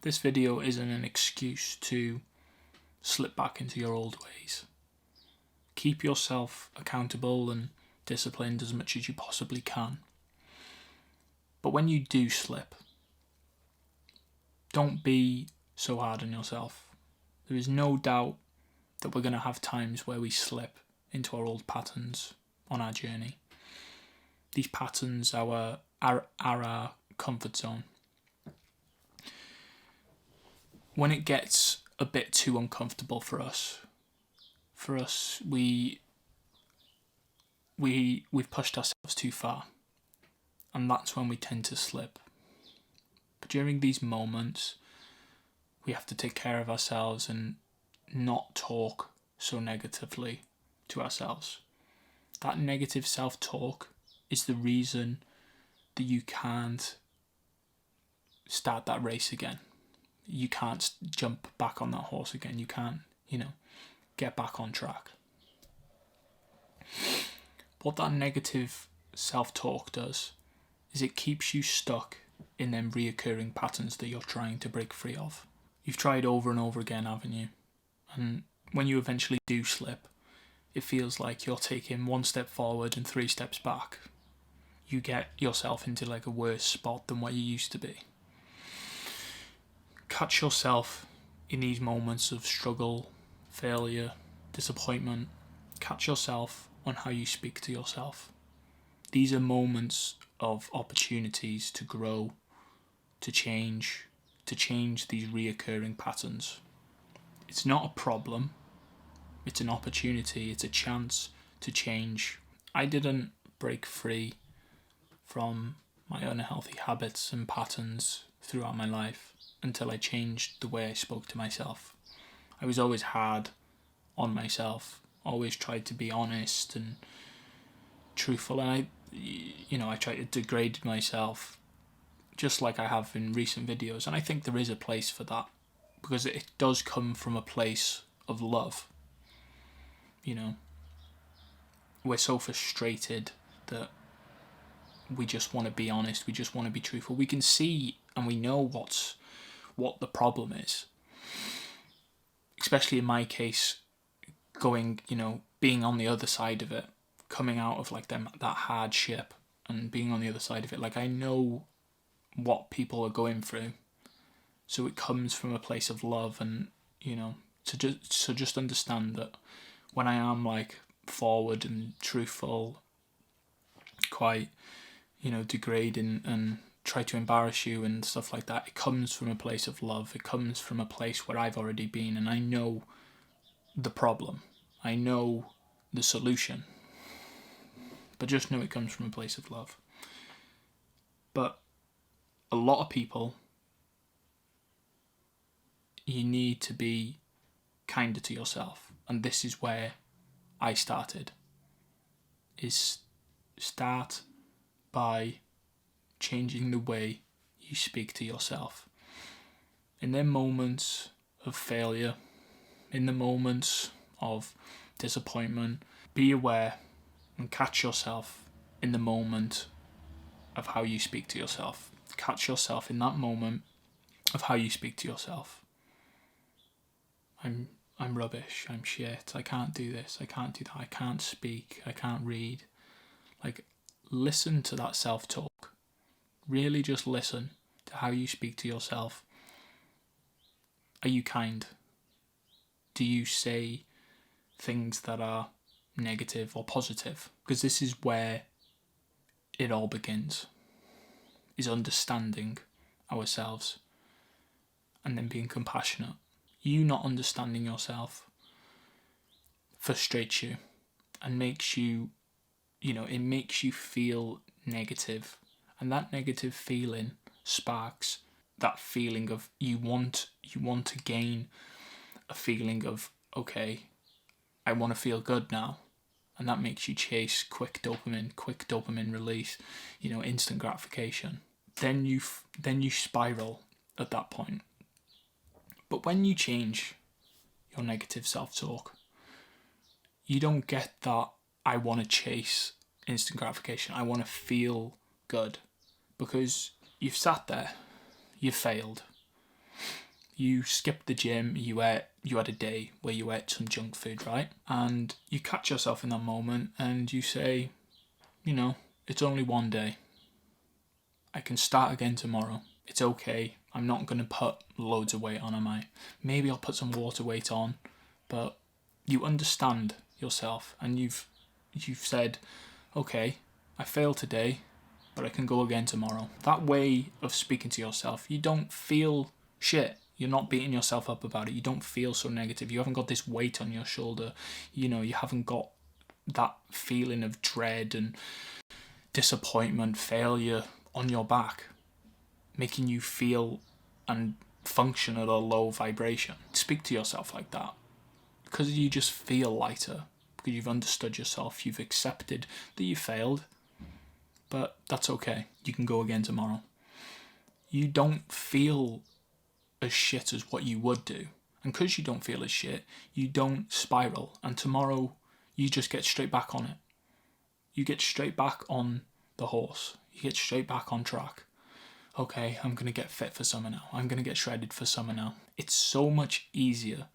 This video isn't an excuse to slip back into your old ways. Keep yourself accountable and disciplined as much as you possibly can. But when you do slip, don't be so hard on yourself. There is no doubt that we're going to have times where we slip into our old patterns on our journey. These patterns are our comfort zone. When it gets a bit too uncomfortable for us, we've pushed ourselves too far, and that's when we tend to slip. But during these moments, we have to take care of ourselves and not talk so negatively to ourselves. That negative self-talk is the reason that you can't start that race again. You can't jump back on that horse again. You can't, get back on track. What that negative self-talk does is it keeps you stuck in them reoccurring patterns that you're trying to break free of. You've tried over and over again, haven't you? And when you eventually do slip, it feels like you're taking 1 step forward and 3 steps back. You get yourself into like a worse spot than what you used to be. Catch yourself in these moments of struggle, failure, disappointment. Catch yourself on how you speak to yourself. These are moments of opportunities to grow, to change these reoccurring patterns. It's not a problem, it's an opportunity, it's a chance to change. I didn't break free from my unhealthy habits and patterns throughout my life until I changed the way I spoke to myself. I was always hard on myself, always tried to be honest and truthful, and I tried to degrade myself just like I have in recent videos, and I think there is a place for that because it does come from a place of love. We're so frustrated that we just want to be honest, we just want to be truthful. We can see and we know what the problem is. Especially in my case, being on the other side of it, coming out of like that hardship and being on the other side of it. Like I know what people are going through, so it comes from a place of love, and so just understand that when I am like forward and truthful, quite degrading and try to embarrass you and stuff like that, it comes from a place of love. It comes from a place where I've already been and I know the problem, I know the solution, but just know it comes from a place of love. But a lot of people, you need to be kinder to yourself, and this is where I started, is start by changing the way you speak to yourself. In the moments of failure, in the moments of disappointment, be aware and catch yourself in the moment of how you speak to yourself. Catch yourself in that moment of how you speak to yourself. I'm rubbish, I'm shit, I can't do this, I can't do that, I can't speak, I can't read. Like, listen to that self-talk. Really just listen to how you speak to yourself. Are you kind? Do you say things that are negative or positive? Because this is where it all begins, is understanding ourselves and then being compassionate. You not understanding yourself frustrates you and makes you, it makes you feel negative. And that negative feeling sparks that feeling of you want to gain a feeling of, okay, I want to feel good now. And that makes you chase quick dopamine release, instant gratification. Then you spiral at that point. But when you change your negative self-talk, you don't get that I want to chase instant gratification, I want to feel good, because you've sat there, you've failed, You skipped the gym, you had a day where you ate some junk food, right? And you catch yourself in that moment and you say, it's only one day. I can start again tomorrow. It's okay. I'm not going to put loads of weight on, am I? Maybe I'll put some water weight on, but you understand yourself and you've said, okay, I failed today, but I can go again tomorrow. That way of speaking to yourself, you don't feel shit. You're not beating yourself up about it. You don't feel so negative. You haven't got this weight on your shoulder. You haven't got that feeling of dread and disappointment, failure on your back, making you feel and function at a low vibration. Speak to yourself like that because you just feel lighter, because you've understood yourself, you've accepted that you failed, but that's okay. You can go again tomorrow. You don't feel as shit as what you would do. And because you don't feel as shit, you don't spiral. And tomorrow, you just get straight back on it. You get straight back on the horse. You get straight back on track. Okay, I'm going to get fit for summer now. I'm going to get shredded for summer now. It's so much easier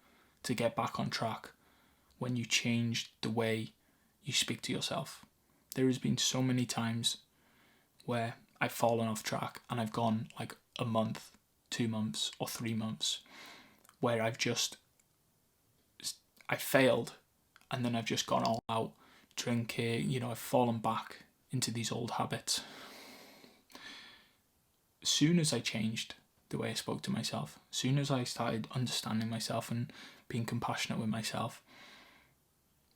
to get back on track when you change the way you speak to yourself. There has been so many times where I've fallen off track and I've gone like a month, 2 months or 3 months where I failed and then I've just gone all out drinking, I've fallen back into these old habits. As soon as I changed the way I spoke to myself, as soon as I started understanding myself and being compassionate with myself,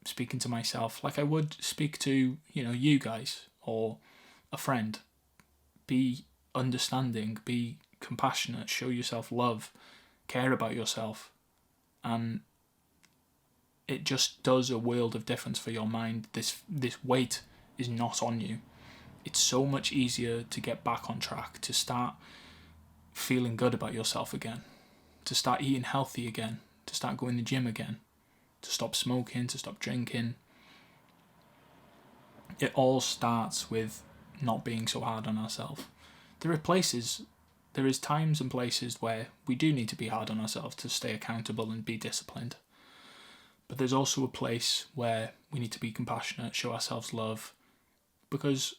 speaking to myself like I would speak to, you guys or a friend, be understanding, be compassionate, show yourself love, care about yourself, and it just does a world of difference for your mind. This weight is not on you. It's so much easier to get back on track, to start feeling good about yourself again, to start eating healthy again, to start going to the gym again, to stop smoking, to stop drinking. It all starts with not being so hard on ourselves. There is times and places where we do need to be hard on ourselves to stay accountable and be disciplined. But there's also a place where we need to be compassionate, show ourselves love, because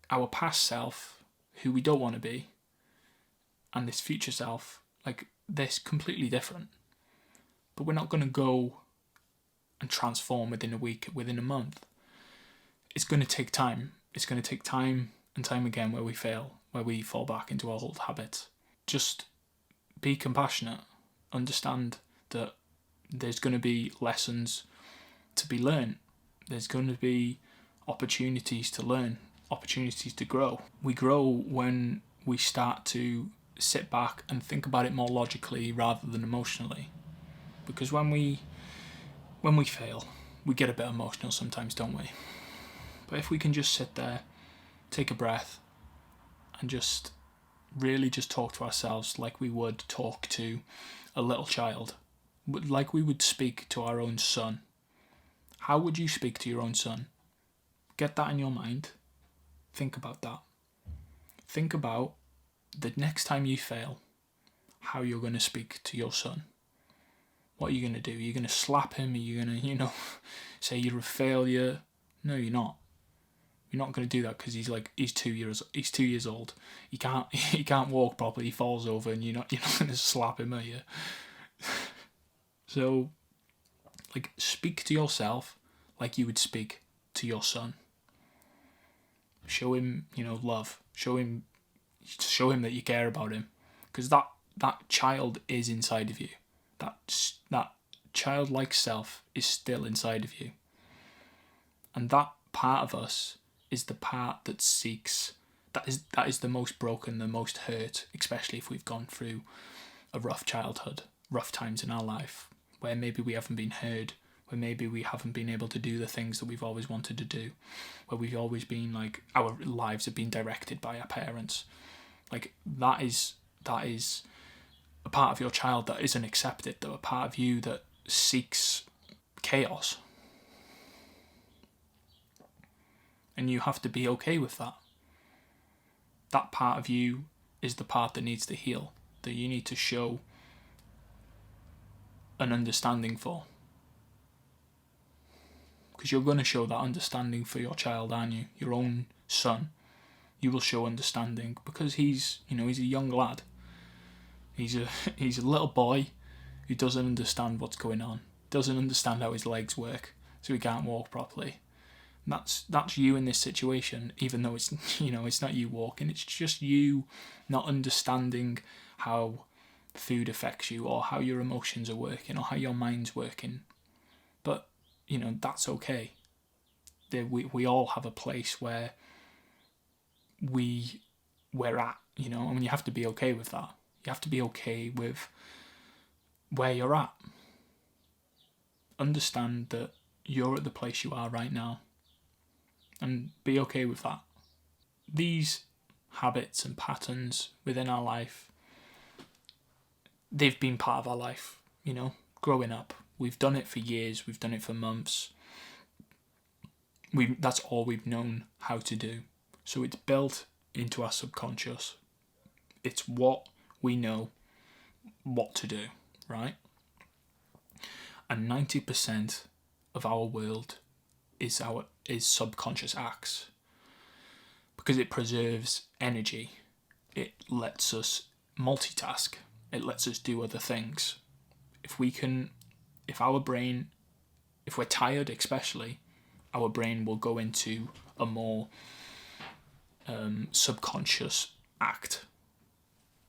our past self, who we don't want to be, and this future self, like, they're completely different. But we're not going to go and transform within a week, within a month. It's going to take time. It's going to take time and time again where we fail, where we fall back into our old habits. Just be compassionate. Understand that there's going to be lessons to be learned. There's going to be opportunities to learn, opportunities to grow. We grow when we start to sit back and think about it more logically rather than emotionally. Because when we fail, we get a bit emotional sometimes, don't we? But if we can just sit there, take a breath, and just really just talk to ourselves like we would talk to a little child, like we would speak to our own son. How would you speak to your own son? Get that in your mind. Think about that. Think about the next time you fail, how you're going to speak to your son. What are you going to do? Are you going to slap him? Are you going to, say you're a failure? No, you're not. You're not going to do that because he's 2 years old. He can't walk properly. He falls over, and you're not going to slap him, are you? So, speak to yourself like you would speak to your son. Show him, love. Show him that you care about him, because that child is inside of you. That childlike self is still inside of you, and that part of us is the part that seeks. That is the most broken, the most hurt, especially if we've gone through a rough childhood, rough times in our life, where maybe we haven't been heard, where maybe we haven't been able to do the things that we've always wanted to do, where we've always been our lives have been directed by our parents. That is a part of your child that isn't accepted, though, a part of you that seeks chaos. And you have to be okay with that. That part of you is the part that needs to heal. that you need to show an understanding for. Because you're going to show that understanding for your child, aren't you? Your own son. You will show understanding because he's a young lad. He's a little boy who doesn't understand what's going on. Doesn't understand how his legs work, so he can't walk properly. That's you in this situation, even though it's it's not you walking. It's just you not understanding how food affects you, or how your emotions are working, or how your mind's working. But that's okay. We all have a place where we're at, and you have to be okay with that. You have to be okay with where you're at. Understand that you're at the place you are right now, and be okay with that. These habits and patterns within our life, they've been part of our life, growing up. We've done it for years, we've done it for months. That's all we've known how to do. So it's built into our subconscious. It's what we know what to do, right? And 90% of our world is subconscious acts, because it preserves energy. It lets us multitask. It lets us do other things. If we're tired especially, our brain will go into a more subconscious act.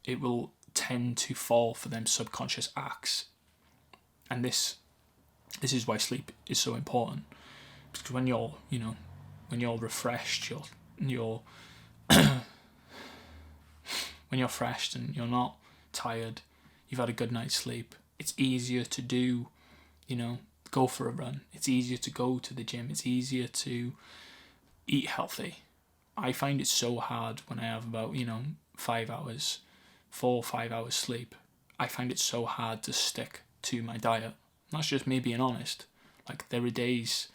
It will tend to fall for them subconscious acts. And this is why sleep is so important. Because when you're refreshed, you're when you're fresh and you're not tired, you've had a good night's sleep, it's easier to do, go for a run. It's easier to go to the gym. It's easier to eat healthy. I find it so hard when I have about, 4 or 5 hours sleep. I find it so hard to stick to my diet. That's just me being honest. Like, there are days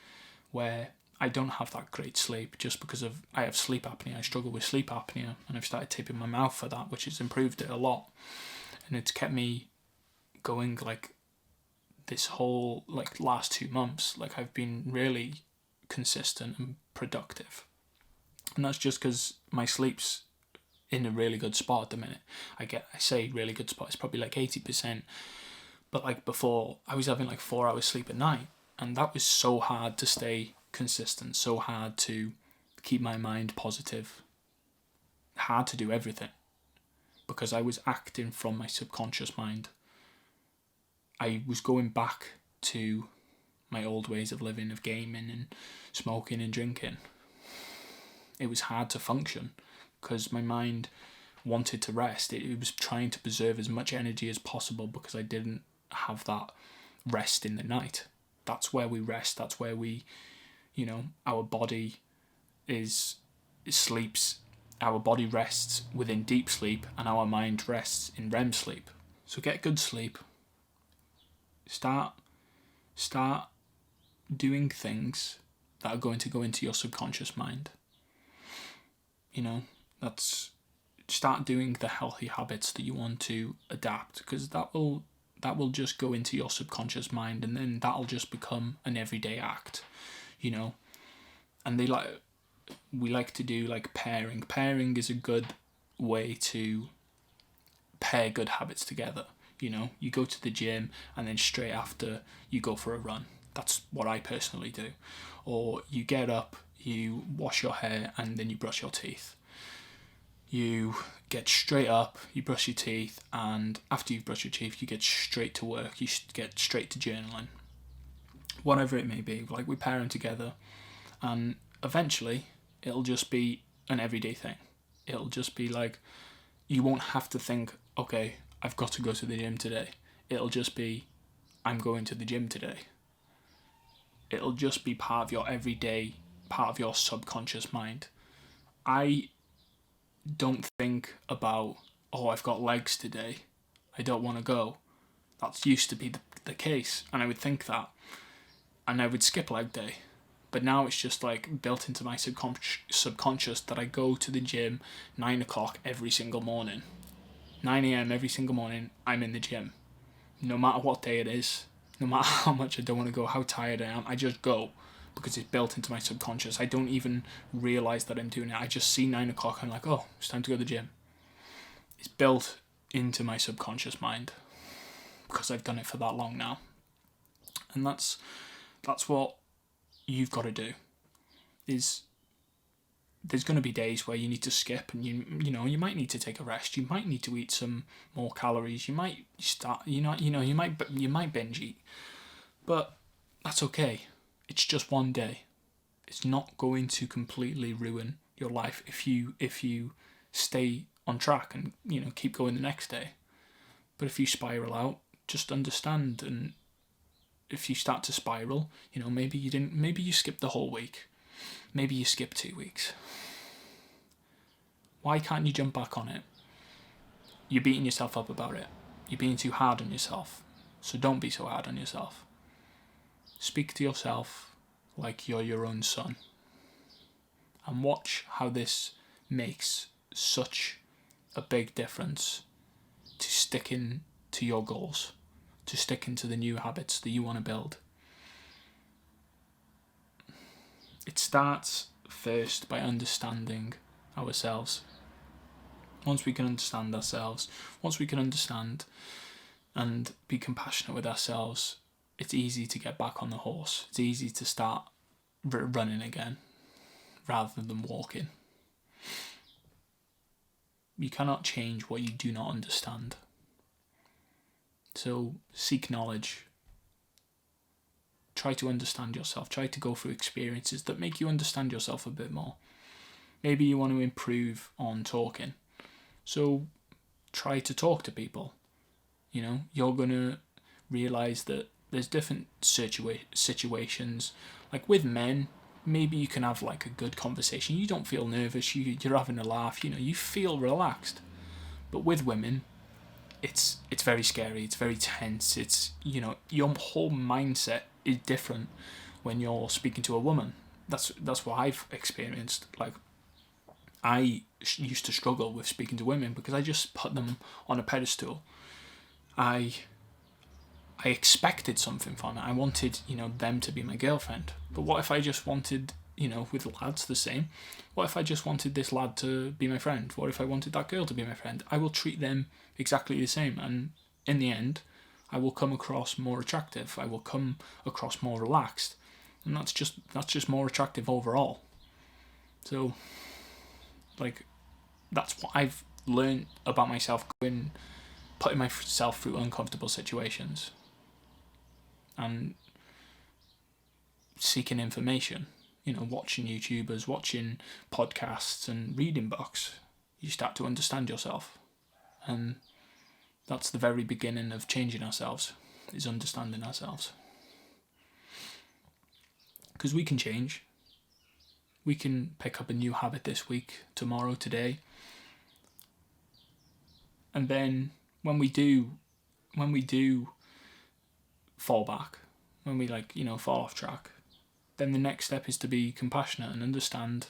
where I don't have that great sleep just because I have sleep apnea. I struggle with sleep apnea, and I've started taping my mouth for that, which has improved it a lot. And it's kept me going this whole last 2 months. I've been really consistent and productive. And that's just because my sleep's in a really good spot at the minute. I say really good spot, it's probably 80%. But before, I was having 4 hours sleep at night, and that was so hard to stay consistent, so hard to keep my mind positive, hard to do everything, because I was acting from my subconscious mind. I was going back to my old ways of living, of gaming and smoking and drinking. It was hard to function because my mind wanted to rest. It was trying to preserve as much energy as possible because I didn't have that rest in the night. That's where we rest. That's where we, our body sleeps. Our body rests within deep sleep, and our mind rests in REM sleep. So get good sleep. Start doing things that are going to go into your subconscious mind. Start doing the healthy habits that you want to adapt, because that will just go into your subconscious mind, and then that'll just become an everyday act, And we like to do pairing. Pairing is a good way to pair good habits together. You go to the gym and then straight after you go for a run. That's what I personally do. Or you get up, you wash your hair, and then you brush your teeth. You get straight up, you brush your teeth, and after you've brushed your teeth, you get straight to work. You get straight to journaling. Whatever it may be, we pair them together, and eventually it'll just be an everyday thing. It'll just be you won't have to think, okay, I've got to go to the gym today. It'll just be, I'm going to the gym today. It'll just be part of your everyday, part of your subconscious mind. I don't think about, I've got legs today, I don't want to go. That used to be the case, and I would think that, and I would skip leg day. But now it's just built into my subconscious that I go to the gym 9 o'clock every single morning. 9 a.m. every single morning, I'm in the gym. No matter what day it is, no matter how much I don't want to go, how tired I am, I just go because it's built into my subconscious. I don't even realise that I'm doing it. I just see 9 o'clock and I'm like, oh, it's time to go to the gym. It's built into my subconscious mind because I've done it for that long now. And that's what you've got to do. Is there's going to be days where you need to skip, and you might need to take a rest. You might need to eat some more calories. You might you might binge eat, but that's okay. It's just one day. It's not going to completely ruin your life if you stay on track and keep going the next day. But if you spiral out, just understand. And if you start to spiral, maybe you skipped the whole week. Maybe you skip 2 weeks. Why can't you jump back on it? You're beating yourself up about it. You're being too hard on yourself. So don't be so hard on yourself. Speak to yourself like you're your own son. And watch how this makes such a big difference to sticking to your goals, to sticking to the new habits that you want to build. It starts first by understanding ourselves. Once we can understand ourselves, once we can understand and be compassionate with ourselves, it's easy to get back on the horse. It's easy to start running again rather than walking. You cannot change what you do not understand. So seek knowledge. Try to understand yourself. Try to go through experiences that make you understand yourself a bit more. Maybe you want to improve on talking. So try to talk to people. You're going to realise that there's different situations. Like with men, maybe you can have like a good conversation. You don't feel nervous. You're having a laugh. You feel relaxed. But with women, it's very scary. It's very tense. It's your whole mindset is different when you're speaking to a woman. That's what I've experienced. Like, I used to struggle with speaking to women because I just put them on a pedestal. I expected something from it. I wanted, them to be my girlfriend. But what if I just wanted, with lads the same? What if I just wanted this lad to be my friend? What if I wanted that girl to be my friend? I will treat them exactly the same, and in the end, I will come across more attractive. I will come across more relaxed, and that's just more attractive overall. So, that's what I've learned about myself, putting myself through uncomfortable situations and seeking information. Watching YouTubers, watching podcasts, and reading books. You start to understand yourself, and that's the very beginning of changing ourselves, is understanding ourselves. Because we can change. We can pick up a new habit this week, tomorrow, today. And then when we do fall back, when we fall off track, then the next step is to be compassionate and understand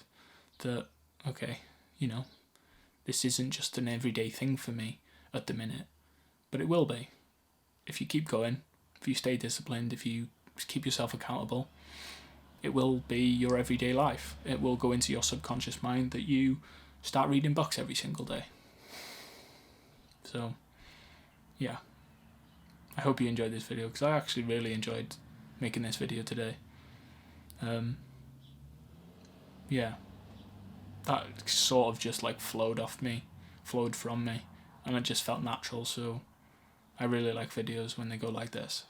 that, okay, this isn't just an everyday thing for me at the minute. But it will be. If you keep going, if you stay disciplined, if you keep yourself accountable, it will be your everyday life. It will go into your subconscious mind that you start reading books every single day. So, yeah. I hope you enjoyed this video, because I actually really enjoyed making this video today. Yeah. That sort of just flowed from me, and it just felt natural, so I really like videos when they go like this.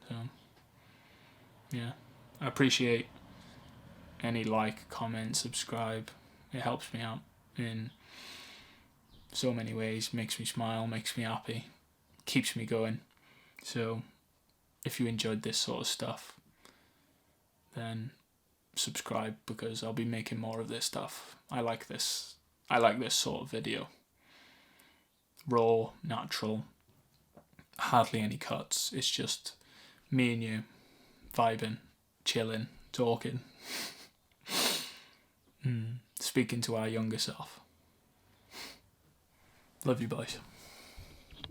So, yeah. I appreciate any comment, subscribe. It helps me out in so many ways. Makes me smile, makes me happy, keeps me going. So, if you enjoyed this sort of stuff, then subscribe, because I'll be making more of this stuff. I like this sort of video. Raw, natural, hardly any cuts. It's just me and you vibing, chilling, talking, speaking to our younger self. Love you, boys.